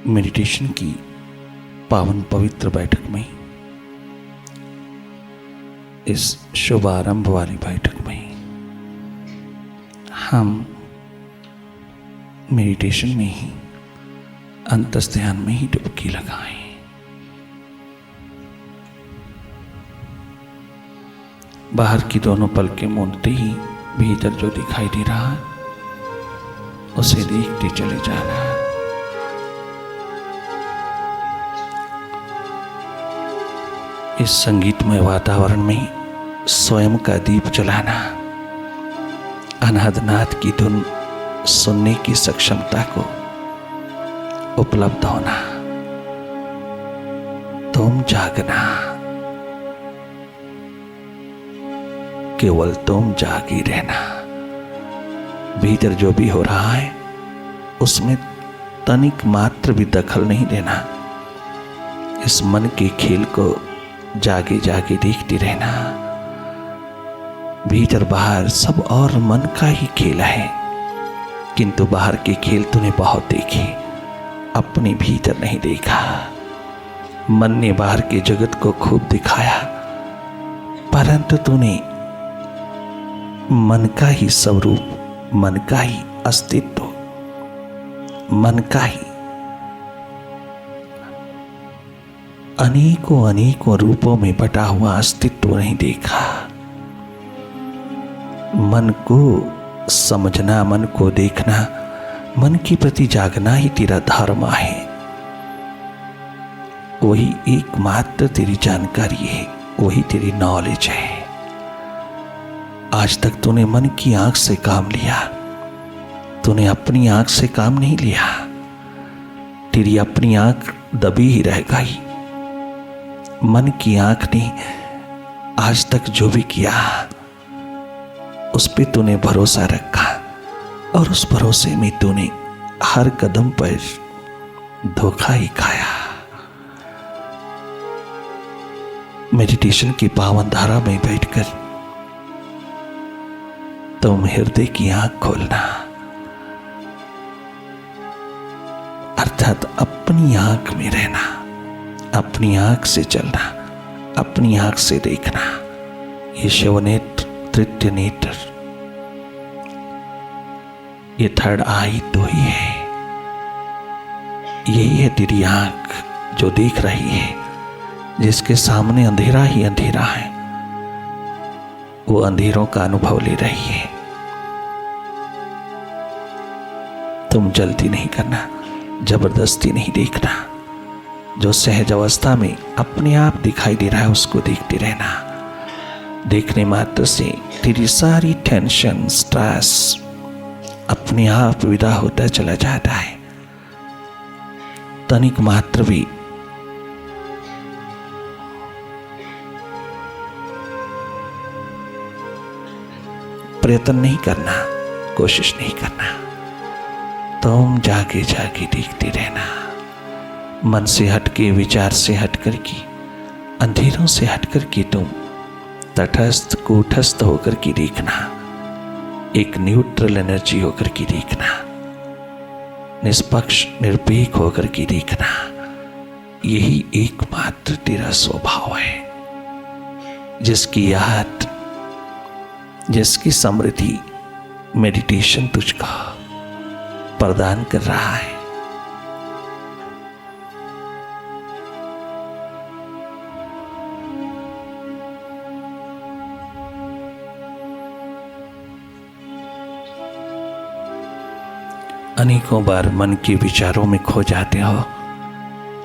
Meditation की पावन पवित्र बैठक में, इस शुभ आरंभ वाली बैठक में हम मेडिटेशन में ही, अंतस ध्यान में ही डुबकी लगाएं। बाहर की दोनों पलकें मूंदते ही भीतर जो दिखाई दे रहा है उसे देखते चले जाना है। इस संगीतमय वातावरण में स्वयं का दीप जलाना, अनादनाद की धुन सुनने की सक्षमता को उपलब्ध होना, तुम जागना, केवल तुम जागी रहना। भीतर जो भी हो रहा है उसमें तनिक मात्र भी दखल नहीं देना। इस मन के खेल को जागे जागे देखते रहना। भीतर बाहर सब और मन का ही खेल है, किंतु बाहर के खेल तूने बहुत देखे, अपने भीतर नहीं देखा। मन ने बाहर के जगत को खूब दिखाया, परंतु तूने मन का ही स्वरूप, मन का ही अस्तित्व, मन का ही अनेकों अनेकों रूपों में बटा हुआ अस्तित्व नहीं देखा। मन को समझना, मन को देखना, मन के प्रति जागना ही तेरा धर्म है। वही एकमात्र तेरी जानकारी है, वही तेरी नॉलेज है। आज तक तूने मन की आंख से काम लिया, तूने अपनी आंख से काम नहीं लिया। तेरी अपनी आंख दबी ही रह गई। मन की आंख ने आज तक जो भी किया उस पे तूने भरोसा रखा, और उस भरोसे में तूने हर कदम पर धोखा ही खाया। मेडिटेशन की पावन धारा में बैठकर तुम हृदय की आंख खोलना, अर्थात अपनी आंख में रहना, अपनी आंख से चलना, अपनी आंख से देखना। ये शिव नेत्र, तृतीय नेत्र, ये थर्ड आई तो ही है। यही है तेरी आंख जो देख रही है, जिसके सामने अंधेरा ही अंधेरा है, वो अंधेरों का अनुभव ले रही है। तुम जल्दी नहीं करना, जबरदस्ती नहीं देखना। जो सहज अवस्था में अपने आप दिखाई दे रहा है उसको देखते रहना। देखने मात्र से तेरी सारी टेंशन, स्ट्रेस अपने आप विदा होता चला जाता है। तनिक मात्र भी प्रयत्न नहीं करना, कोशिश नहीं करना। तुम जागे जागे देखते रहना। मन से हटके, विचार से हटकर के, अंधेरों से हटकर के तुम तटस्थ, कूटस्थ होकर के देखना। एक न्यूट्रल एनर्जी होकर के देखना, निष्पक्ष, निरपेक्ष होकर के देखना। यही एकमात्र तेरा स्वभाव है, जिसकी याद, जिसकी समृद्धि मेडिटेशन तुझको प्रदान कर रहा है। अनेकों बार मन के विचारों में खो जाते हो,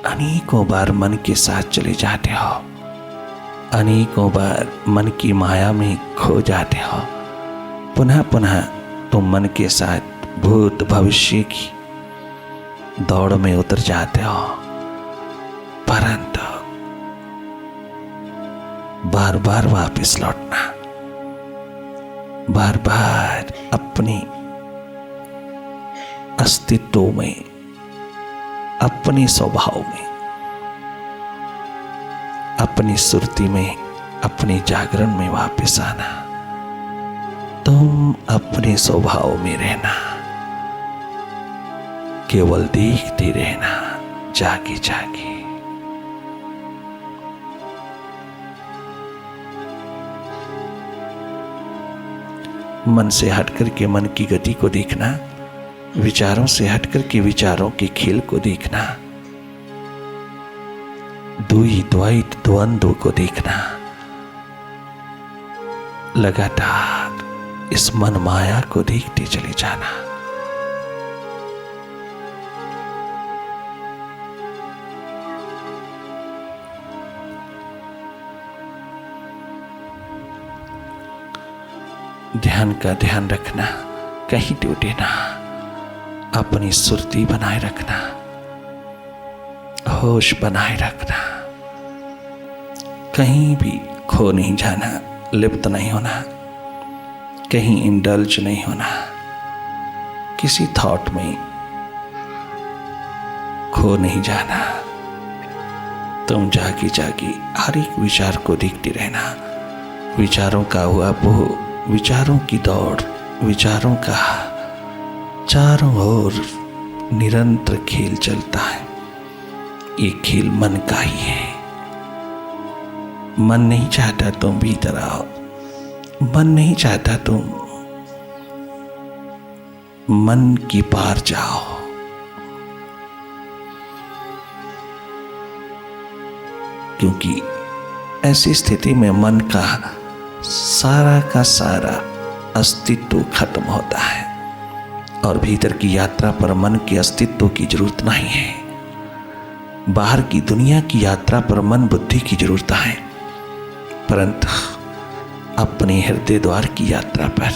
अनेकों बार मन के साथ चले जाते हो, अनेकों बार मन की माया में खो जाते हो। पुनः पुनः तुम मन के साथ भूत भविष्य की दौड़ में उतर जाते हो, परंतु बार बार वापस लौटना, बार बार अपने अस्तित्व में, अपने स्वभाव में, अपनी सुरती में, अपने जागरण में वापस आना। तुम अपने स्वभाव में रहना, केवल देखते रहना, जागे जागे। मन से हटकर के मन की गति को देखना, विचारों से हटकर के विचारों के खेल को देखना, द्वि द्वैत द्वंद्व को देखना। लगातार इस मन माया को देखते चले जाना। ध्यान का ध्यान रखना, कहीं टूटे ना। अपनी सुरती बनाए रखना, होश बनाए रखना, कहीं भी खो नहीं जाना, लिप्त नहीं होना, कहीं इंडल्ज नहीं होना, किसी थॉट में खो नहीं जाना। तुम जागी जागी हर एक विचार को देखते रहना। विचारों का हुआ वो, विचारों की दौड़, विचारों का चारों ओर निरंतर खेल चलता है। ये खेल मन का ही है। मन नहीं चाहता तुम भीतर आओ, मन नहीं चाहता तुम मन की पार जाओ। क्योंकि ऐसी स्थिति में मन का सारा अस्तित्व खत्म होता है और भीतर की यात्रा पर मन के अस्तित्व की जरूरत नहीं है। बाहर की दुनिया की यात्रा पर मन बुद्धि की जरूरत है, परंतु अपने हृदय द्वार की यात्रा पर,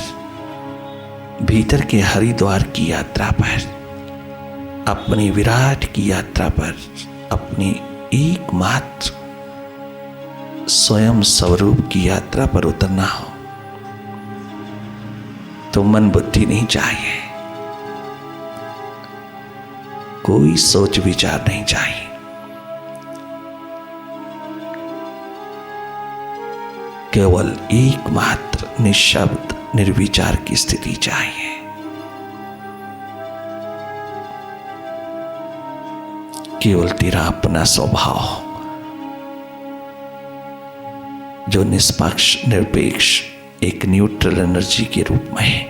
भीतर के हरिद्वार की यात्रा पर, अपने विराट की यात्रा पर, अपनी एकमात्र स्वयं स्वरूप की यात्रा पर उतरना हो तो मन बुद्धि नहीं चाहिए, कोई सोच विचार नहीं चाहिए। केवल एकमात्र निशब्द निर्विचार की स्थिति चाहिए। केवल तेरा अपना स्वभाव जो निष्पक्ष निरपेक्ष एक न्यूट्रल एनर्जी के रूप में है,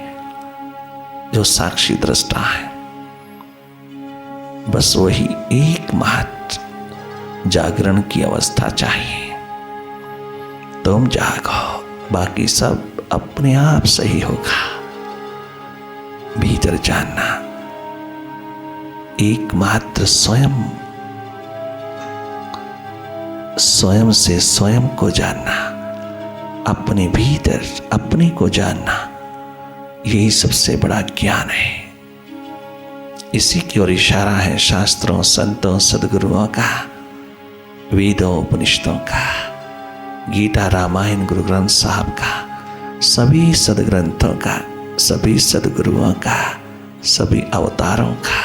जो साक्षी दृष्टा है, बस वही एकमात्र जागरण की अवस्था चाहिए। तुम जागो, बाकी सब अपने आप सही होगा। भीतर जानना, एकमात्र स्वयं से स्वयं को जानना, अपने भीतर अपने को जानना, यही सबसे बड़ा ज्ञान है। इसी की ओर इशारा है शास्त्रों, संतों, सदगुरुओं का, वेदों, उपनिषदों का, गीता, रामायण, गुरु ग्रंथ साहब का, सभी सदग्रंथों का, सभी सदगुरुओं का, सभी अवतारों का,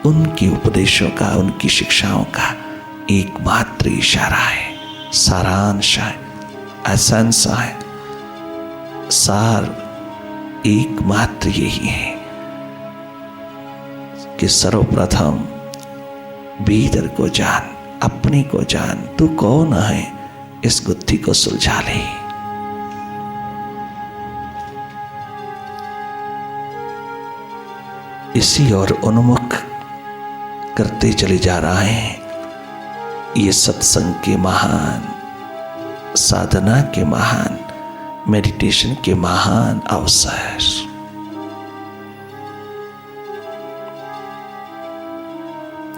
उनके उपदेशों का, उनकी शिक्षाओं का एकमात्र इशारा है, सारांश है, एसेंस है, सार एकमात्र यही है कि सर्वप्रथम भीतर को जान, अपने को जान, तू कौन है, इस गुत्थी को सुलझा ले। इसी ओर उन्मुख करते चले जा रहे हैं ये सत्संग के महान, साधना के महान, मेडिटेशन के महान अवसर।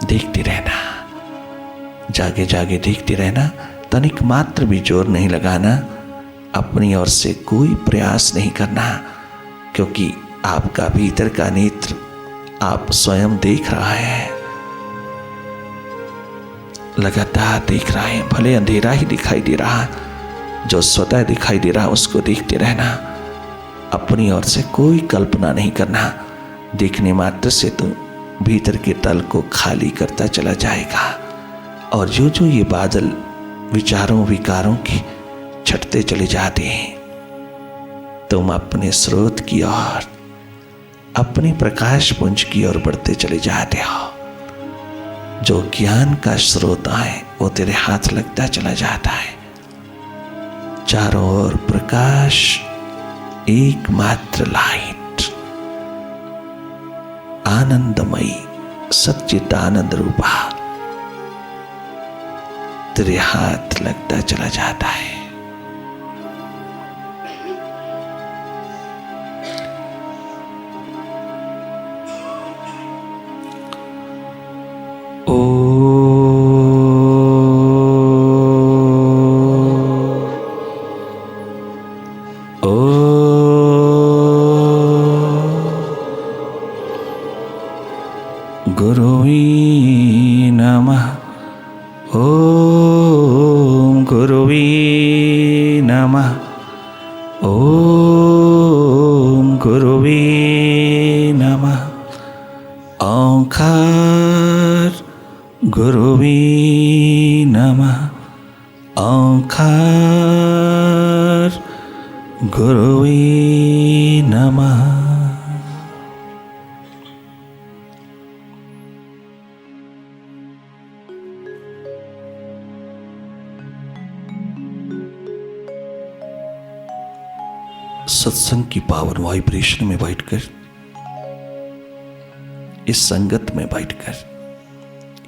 देखते रहना, जागे जागे देखते रहना, तनिक मात्र भी जोर नहीं लगाना, अपनी ओर से कोई प्रयास नहीं करना, क्योंकि आपका भीतर का नेत्र आप स्वयं देख रहा है, लगातार देख रहा है। भले अंधेरा ही दिखाई दे रहा, जो स्वतः दिखाई दे रहा उसको देखते रहना, अपनी ओर से कोई कल्पना नहीं करना। देखने मात्र से तो भीतर के तल को खाली करता चला जाएगा और जो जो ये बादल विचारों विकारों के छटते चले जाते हैं, तुम अपने स्रोत की ओर, अपने प्रकाश पुंज की ओर बढ़ते चले जाते हो। जो ज्ञान का स्रोत है वो तेरे हाथ लगता चला जाता है। चारों ओर प्रकाश, एकमात्र लाइट, आनंदमयी सच्चित आनंद रूपा तेरे हाथ लगता चला जाता है। गुरुवे नमः। ओम गुरुवे नमः। ओम गुरुवे नमः। ओंकार गुरुवे नमः। ओंकार गुरुवे नमः। सत्संग की पावन वाइब्रेशन में बैठकर, इस संगत में बैठकर,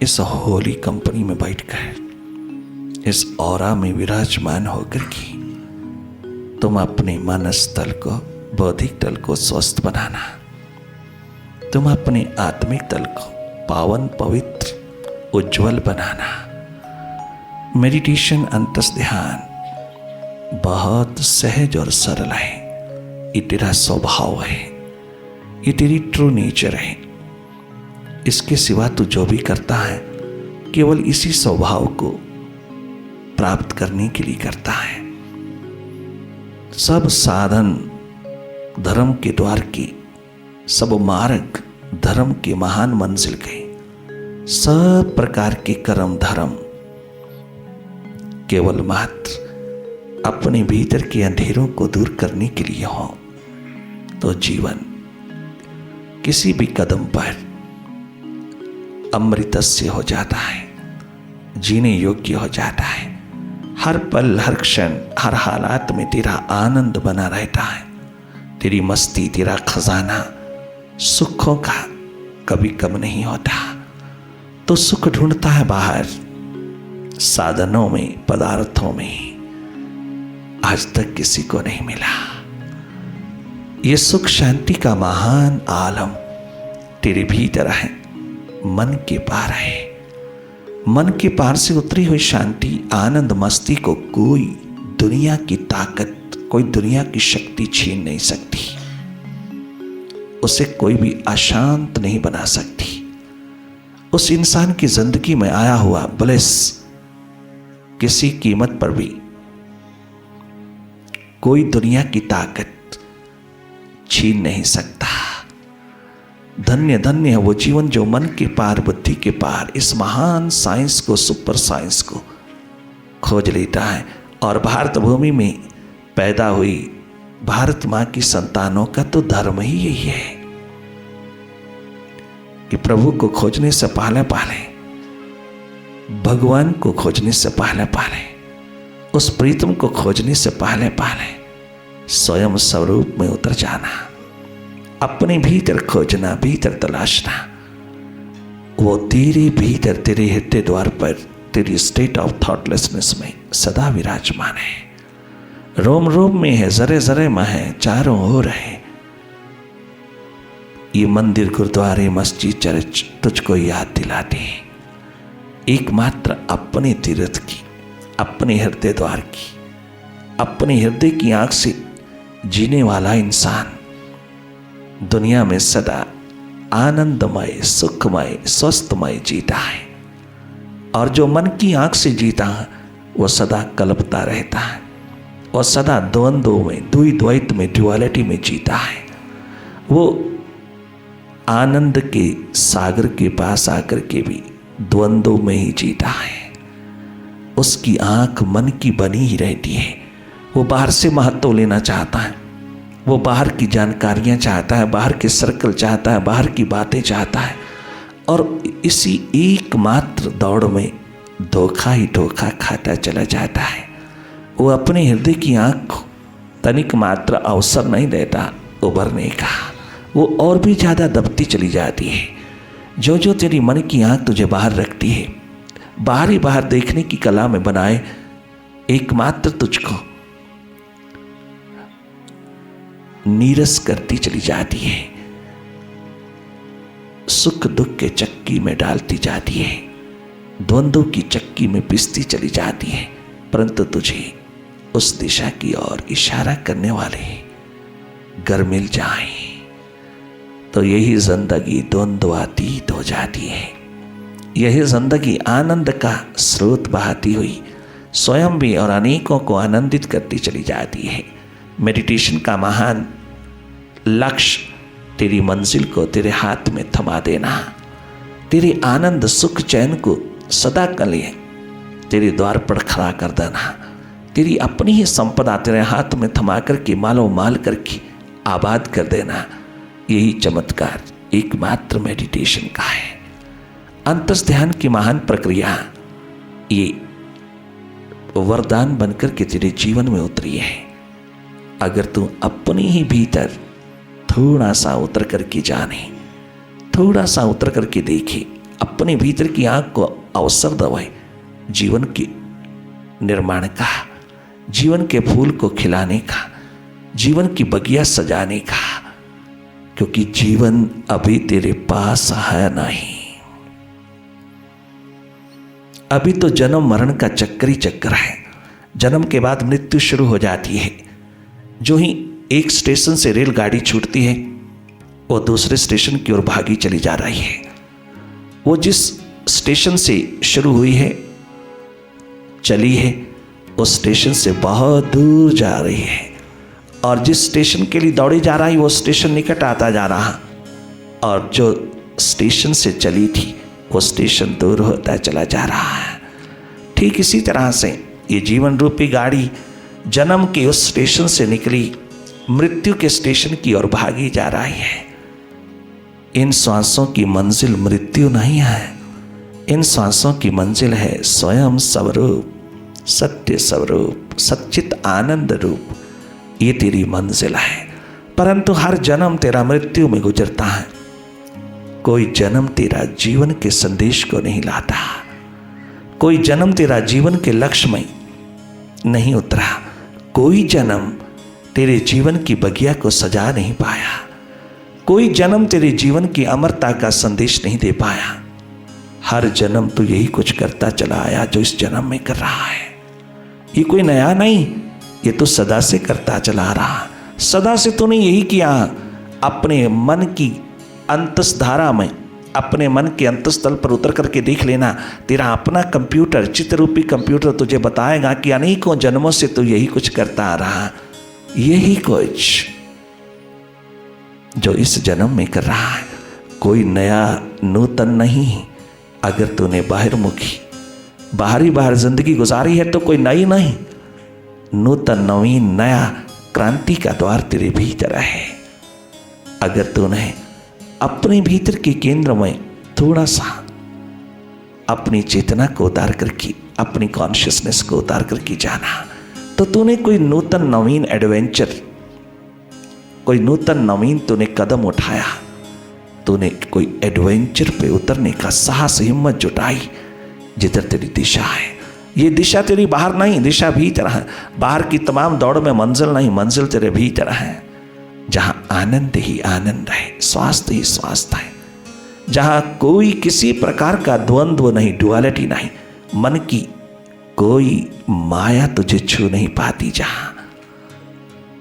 इस होली कंपनी में बैठकर, इस ऑरा में विराजमान होकर के तुम अपने मानस तल को, बौद्धिक तल को स्वस्थ बनाना, तुम अपने आत्मिक तल को पावन, पवित्र, उज्जवल बनाना। मेडिटेशन अंतस ध्यान बहुत सहज और सरल है। ये तेरा स्वभाव है, ये तेरी ट्रू नेचर है। इसके सिवा तू जो भी करता है केवल इसी स्वभाव को प्राप्त करने के लिए करता है। सब साधन धर्म के द्वार के, सब मार्ग धर्म के महान मंजिल के, सब प्रकार के कर्म धर्म केवल मात्र अपने भीतर के अंधेरों को दूर करने के लिए हो, तो जीवन किसी भी कदम पर अमृतस्य हो जाता है, जीने योग्य हो जाता है। हर पल, हर क्षण, हर हालात में तेरा आनंद बना रहता है। तेरी मस्ती, तेरा खजाना सुखों का कभी कम नहीं होता। तो सुख ढूंढता है बाहर, साधनों में, पदार्थों में। आज तक किसी को नहीं मिला। ये सुख शांति का महान आलम तेरे भीतर है, मन के पार है। मन के पार से उतरी हुई शांति, आनंद, मस्ती को कोई दुनिया की ताकत, कोई दुनिया की शक्ति छीन नहीं सकती। उसे कोई भी अशांत नहीं बना सकती। उस इंसान की जिंदगी में आया हुआ ब्लेस किसी कीमत पर भी कोई दुनिया की ताकत छीन नहीं सकता। धन्य धन्य है वो जीवन जो मन के पार, बुद्धि के पार इस महान साइंस को, सुपर साइंस को खोज लेता है। और भारत भूमि में पैदा हुई भारत मां की संतानों का तो धर्म ही यही है कि प्रभु को खोजने से पहले पहले, भगवान को खोजने से पहले पहले, उस प्रीतम को खोजने से पहले पहले स्वयं स्वरूप में उतर जाना, अपने भीतर खोजना, भीतर तलाशना। वो तेरे भीतर, तेरे हृदय द्वार पर, तेरी स्टेट ऑफ थॉटलेसनेस में सदा विराजमान है। रोम रोम में है, जरे जरे में है, चारों ओर है। ये मंदिर, गुरुद्वारे, मस्जिद, चर्च तुझको याद दिलाते हैं एकमात्र अपने तीर्थ की, अपने हृदय द्वार की, अपने हृदय की आंख से जीने वाला इंसान दुनिया में सदा आनंदमय, सुखमय, स्वस्थमय जीता है। और जो मन की आंख से जीता है वो सदा कल्पता रहता है और सदा द्वंद्वों में, द्वैत में, ड्युअलिटी में जीता है। वो आनंद के सागर के पास आकर के भी द्वंद्वों में ही जीता है। उसकी आंख मन की बनी ही रहती है। वो बाहर से महत्व लेना चाहता है, वो बाहर की जानकारियां चाहता है, बाहर के सर्कल चाहता है, बाहर की बातें चाहता है। और इसी एकमात्र दौड़ में धोखा ही धोखा खाता चला जाता है। वो अपने हृदय की आँख को तनिक मात्र अवसर नहीं देता उभरने का, वो और भी ज़्यादा दबती चली जाती है। जो जो तेरी मन की आँख तुझे बाहर रखती है, बाहर ही बाहर देखने की कला में बनाए एकमात्र तुझको नीरस करती चली जाती है, सुख दुख के चक्की में डालती जाती है, द्वंद्वों की चक्की में पिसती चली जाती है, परंतु तुझे उस दिशा की ओर इशारा करने वाले घर मिल जाए तो यही जिंदगी द्वंद्वातीत हो जाती है। यही जिंदगी आनंद का स्रोत बहाती हुई स्वयं भी और अनेकों को आनंदित करती चली जाती है। मेडिटेशन का महान लक्ष्य तेरी मंजिल को तेरे हाथ में थमा देना, तेरे आनंद सुख चैन को सदा के लिए तेरे द्वार पर खड़ा कर देना, तेरी अपनी ही संपदा तेरे हाथ में थमा करके मालो माल करके आबाद कर देना। यही चमत्कार एकमात्र मेडिटेशन का है। अंतस ध्यान की महान प्रक्रिया ये वरदान बनकर के तेरे जीवन में उतरी है। अगर तू अपने ही भीतर थोड़ा सा उतर करके जाने, थोड़ा सा उतर करके देखे, अपने भीतर की आंख को अवसर दवाए जीवन के निर्माण का, जीवन के फूल को खिलाने का, जीवन की बगिया सजाने का, क्योंकि जीवन अभी तेरे पास है नहीं। अभी तो जन्म मरण का चक्कर ही चक्कर है। जन्म के बाद मृत्यु शुरू हो जाती है। जो ही एक स्टेशन से रेलगाड़ी छूटती है वो दूसरे स्टेशन की ओर भागी चली जा रही है। वो जिस स्टेशन से शुरू हुई है, चली है, उस स्टेशन से बहुत दूर जा रही है, और जिस स्टेशन के लिए दौड़ी जा रही वो स्टेशन निकट आता जा रहा, और जो स्टेशन से चली थी वो स्टेशन दूर होता चला जा रहा है। ठीक इसी तरह से ये जीवन रूपी गाड़ी जन्म के उस स्टेशन से निकली, मृत्यु के स्टेशन की ओर भागी जा रही है। इन श्वासों की मंजिल मृत्यु नहीं है, इन श्वासों की मंजिल है स्वयं स्वरूप, सत्य स्वरूप, सच्चित आनंद रूप। ये तेरी मंजिल है। परंतु हर जन्म तेरा मृत्यु में गुजरता है। कोई जन्म तेरा जीवन के संदेश को नहीं लाता, कोई जन्म तेरा जीवन के लक्ष्य में नहीं उतरा, कोई जन्म तेरे जीवन की बगिया को सजा नहीं पाया, कोई जन्म तेरे जीवन की अमरता का संदेश नहीं दे पाया। हर जन्म तू यही कुछ करता चला आया जो इस जन्म में कर रहा है। ये कोई नया नहीं, ये तो सदा से करता चला रहा। सदा से तूने यही किया। अपने मन की अंतसधारा में, अपने मन के अंतस्थल पर उतर करके देख लेना। तेरा अपना कंप्यूटर, चित्ररूपी कंप्यूटर तुझे बताएगा कि अनेकों जन्मों से तू यही कुछ करता आ रहा, यही कुछ जो इस जन्म में कर रहा है। कोई नया नूतन नहीं। अगर तूने बाहरमुखी बाहरी बाहर जिंदगी गुजारी है तो कोई नई नहीं, नूतन नवीन नया क्रांति का द्वार तेरे भीतर है। अगर तूने अपने भीतर के केंद्र में थोड़ा सा अपनी चेतना को उतार करके, अपनी कॉन्शियसनेस को उतार करके जाना, तो तूने कोई नूतन नवीन एडवेंचर, कोई नूतन नवीन तूने कदम उठाया। तूने कोई एडवेंचर पे उतरने का साहस, हिम्मत जुटाई। जिधर तेरी दिशा है, ये दिशा तेरी बाहर नहीं, दिशा भीतर है। बाहर की तमाम दौड़ में मंजिल नहीं, मंजिल तेरे भीतर है। जहां आनंद ही आनंद है, स्वास्थ्य ही स्वास्थ्य है, जहां कोई किसी प्रकार का द्वंद्व नहीं, डुअलिटी नहीं, मन की कोई माया तुझे छू नहीं पाती, जहां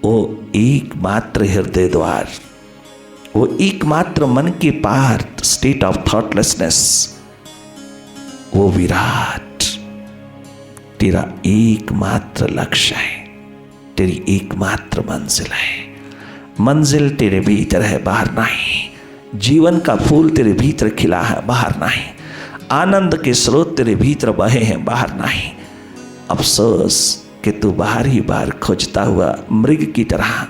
वो एकमात्र हृदय द्वार, वो एकमात्र मन के पार स्टेट ऑफ थॉटलेसनेस, वो विराट तेरा एकमात्र लक्ष्य है, तेरी एकमात्र मंजिल है। मंजिल तेरे भीतर है, बाहर नहीं। जीवन का फूल तेरे भीतर खिला है, बाहर नहीं। आनंद के स्रोत तेरे भीतर बहे हैं, बाहर नहीं। अफसोस कि तू बाहर ही बाहर खोजता हुआ मृग की तरह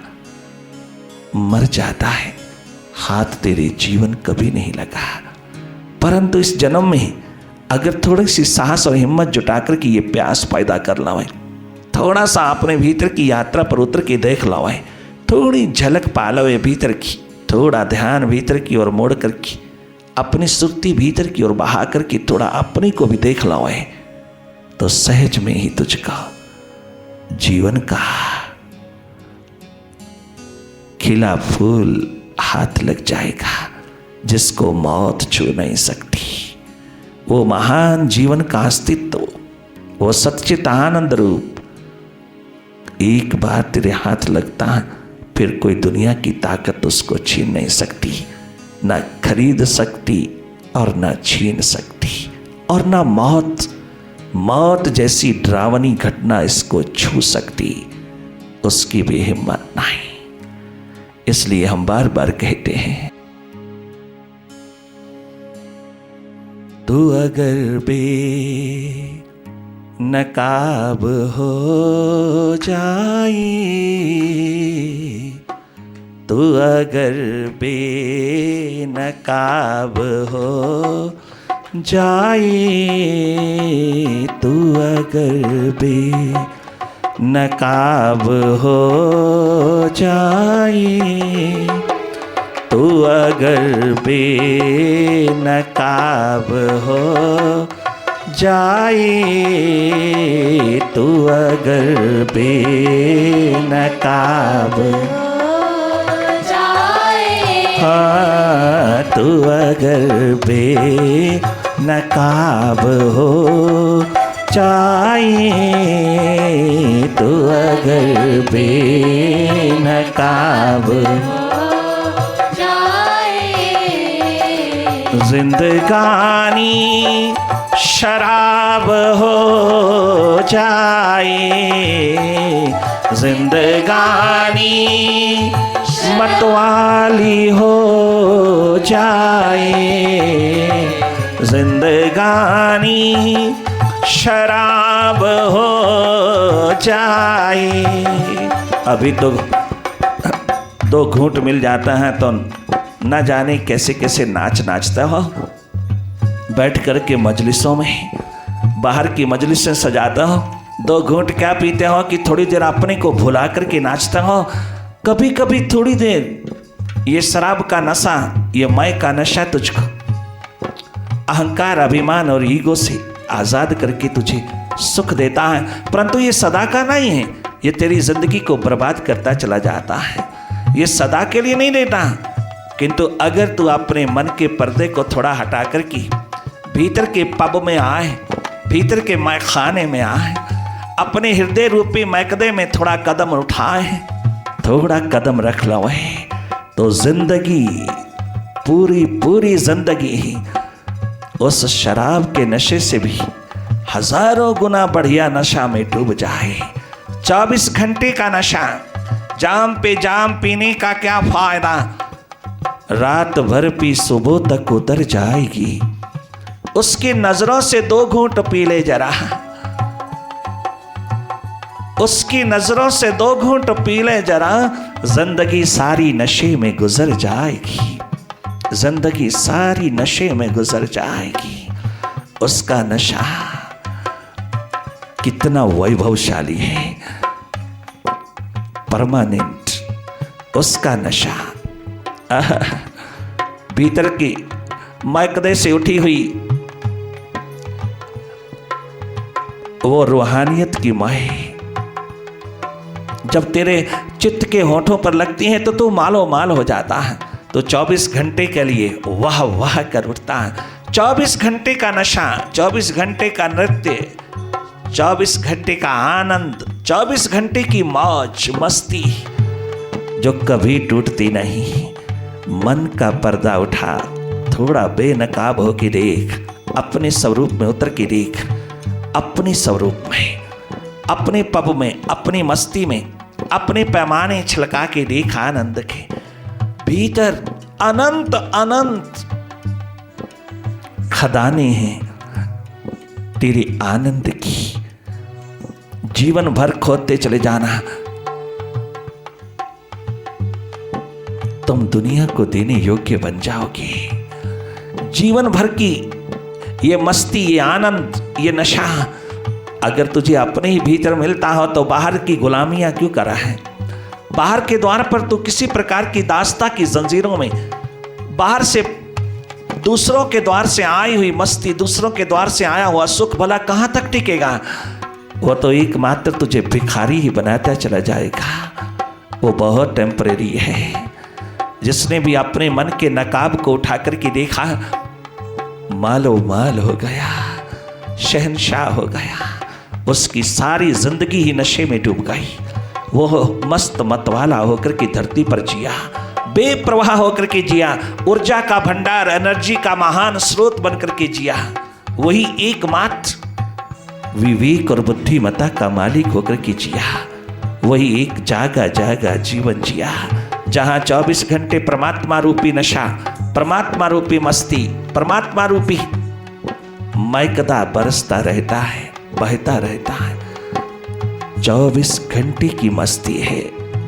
मर जाता है। हाथ तेरे जीवन कभी नहीं लगा, परंतु इस जन्म में अगर थोड़ी सी साहस और हिम्मत जुटाकर के ये प्यास पैदा कर लावे, थोड़ा सा अपने भीतर की यात्रा पर उतर के देख लावे, थोड़ी झलक पा लवे भीतर की, थोड़ा ध्यान भीतर की ओर मोड़ करके अपनी सुक्ति भीतर की ओर बहा करके थोड़ा अपने को भी देख लावे, तो सहज में ही तुझका जीवन का खिला फूल हाथ लग जाएगा, जिसको मौत छू नहीं सकती। वो महान जीवन का अस्तित्व, वो सच्चित आनंद रूप एक बार तेरे हाथ लगता, फिर कोई दुनिया की ताकत उसको छीन नहीं सकती, ना खरीद सकती और ना छीन सकती, और ना मौत जैसी डरावनी घटना इसको छू सकती, उसकी भी हिम्मत नहीं। इसलिए हम बार बार कहते हैं, तू अगर बेनकाब हो जाए, तू अगर बेनकाब हो जाए, तू अगर बेनकाब हो जाए, तू अगर बेनकाब हो जाए, तू अगर बेनकाब हाँ, तू अगर बेनकाब हो जाए, तू अगर बेनकाब जिंदगानी शराब हो जाए, जिंदगानी मतवाली हो जाए, जिंदगानी शराब हो जाए। अभी तो 2 घूंट मिल जाता है तो न जाने कैसे कैसे नाचता हो, बैठ कर के मजलिसों में, बाहर की मजलिस से सजाता हो, 2 घूंट क्या पीते हो कि थोड़ी देर अपने को भुला करके नाचता हो। कभी कभी थोड़ी देर ये शराब का नशा, ये मय का नशा तुझको अहंकार, अभिमान और ईगो से आजाद करके तुझे सुख देता है, परंतु ये सदा का नहीं है, ये तेरी जिंदगी को बर्बाद करता चला जाता है, ये सदा के लिए नहीं देता। किंतु अगर तू अपने मन के पर्दे को थोड़ा हटा कर के भीतर के पब में आए, भीतर के मैं खाने में आए, अपने हृदय रूपी मैकदे में थोड़ा कदम उठाए, थोड़ा कदम रख लो, तो जिंदगी पूरी जिंदगी उस शराब के नशे से भी हजारों गुना बढ़िया नशा में डूब जाए। 24 घंटे का नशा, जाम पे जाम पीने का क्या फायदा, रात भर पी सुबह तक उतर जाएगी। उसकी नजरों से 2 घूंट पी ले जरा, उसकी नजरों से 2 घूंट पी ले जरा, जिंदगी सारी नशे में गुजर जाएगी, जिंदगी सारी नशे में गुजर जाएगी। उसका नशा कितना वैभवशाली है, परमानेंट उसका नशा। भीतर की मैकदे से उठी हुई वो रूहानियत की मय जब तेरे चित्त के होठों पर लगती है तो तू मालो माल हो जाता है, तो 24 घंटे के लिए वाह वाह कर उठता है। 24 घंटे का नशा, 24 घंटे का नृत्य, 24 घंटे का आनंद, 24 घंटे की मौज मस्ती जो कभी टूटती नहीं। मन का पर्दा उठा, थोड़ा बेनकाब हो के देख, अपने स्वरूप में उतर के देख, अपने स्वरूप में, अपने पब में, अपनी मस्ती में, अपने पैमाने छलका के देख आनंद के भीतर अनंत अनंत खदाने हैं तेरे आनंद की। जीवन भर खोदते चले जाना, तुम दुनिया को देने योग्य बन जाओगे। जीवन भर की ये मस्ती, ये आनंद, ये नशा अगर तुझे अपने ही भीतर मिलता हो तो बाहर की गुलामियां क्यों करा है? बाहर के द्वार पर तू किसी प्रकार की दास्ता की जंजीरों में, बाहर से दूसरों के द्वार से आई हुई मस्ती, दूसरों के द्वार से आया हुआ सुख भला कहां तक टिकेगा? वो तो एकमात्र तुझे भिखारी ही बनाता चला जाएगा। वो बहुत टेम्परेरी है। जिसने भी अपने मन के नकाब को उठा करके देखा, मालो माल हो गया, शहंशाह हो गया। उसकी सारी जिंदगी ही नशे में डूब गई। वो मस्त मतवाला होकर के धरती पर जिया, बेप्रवाह होकर के जिया, ऊर्जा का भंडार, एनर्जी का महान स्रोत बनकर के जिया। वही एकमात्र विवेक और बुद्धिमता का मालिक होकर के जिया। वही एक जागा जागा जीवन जिया, जहां 24 घंटे परमात्मा रूपी नशा, परमात्मा रूपी मस्ती, परमात्मा रूपी मैकदा बरसता रहता है, बहता रहता है। 24 घंटे की मस्ती है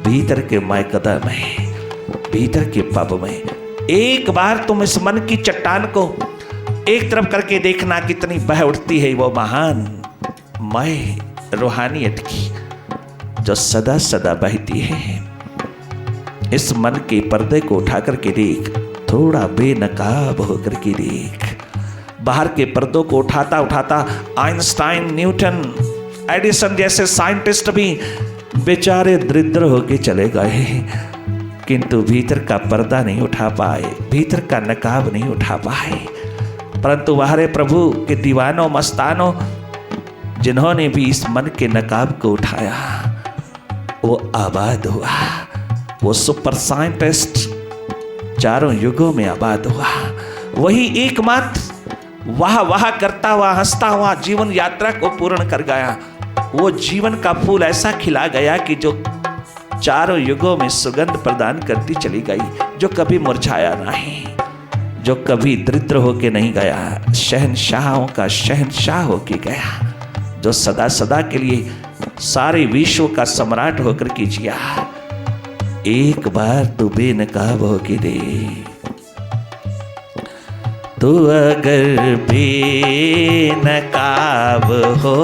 भीतर के मैकदा में, भीतर के पब में। एक बार तुम इस मन की चट्टान को एक तरफ करके देखना, कितनी बह उठती है वो महान मय रूहानियत की, जो सदा सदा बहती है। इस मन के पर्दे को उठा करके देख, थोड़ा बेनकाब होकर के देख। बाहर के पर्दों को उठाता उठाता आइंस्टाइन, न्यूटन, एडिसन जैसे साइंटिस्ट भी बेचारे दरिद्र होके चले गए, किंतु भीतर का पर्दा नहीं उठा पाए, भीतर का नकाब नहीं उठा पाए। परंतु हमारे प्रभु के दीवानों, मस्तानों, जिन्होंने भी इस मन के नकाब को उठाया, वो आबाद हुआ। वो सुपर साइंटिस्ट चारों युगों में आबाद हुआ। वही एकमात्र वाह वाह करता हुआ, हंसता हुआ जीवन यात्रा को पूर्ण कर गया। वो जीवन का फूल ऐसा खिला गया कि जो चारों युगों में सुगंध प्रदान करती चली गई, जो कभी मुरझाया नहीं, जो कभी दरिद्र होके नहीं गया, शहंशाहों का शहंशाह होके गया, जो सदा सदा के लिए सारे विश्व का सम्राट होकर के जिया। एक बार तू बेनकाब होके दे। तू अगर बेनकाब हो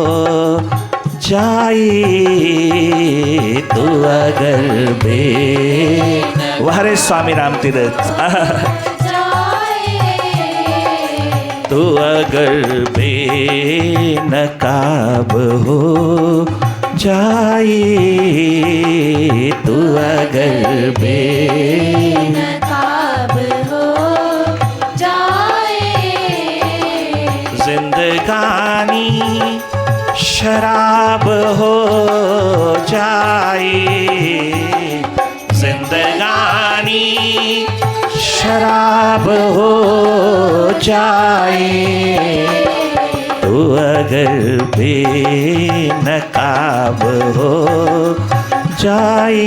जाए, तू अगर हरे स्वामी राम तीर्थ, तू अगर बेनकाब हो जाए, तू अगर बेनकाब हो जाए, जिंदगानी शराब हो जाए, जिंदगानी शराब हो जाए, तू अगर बेनकाब हो जाए,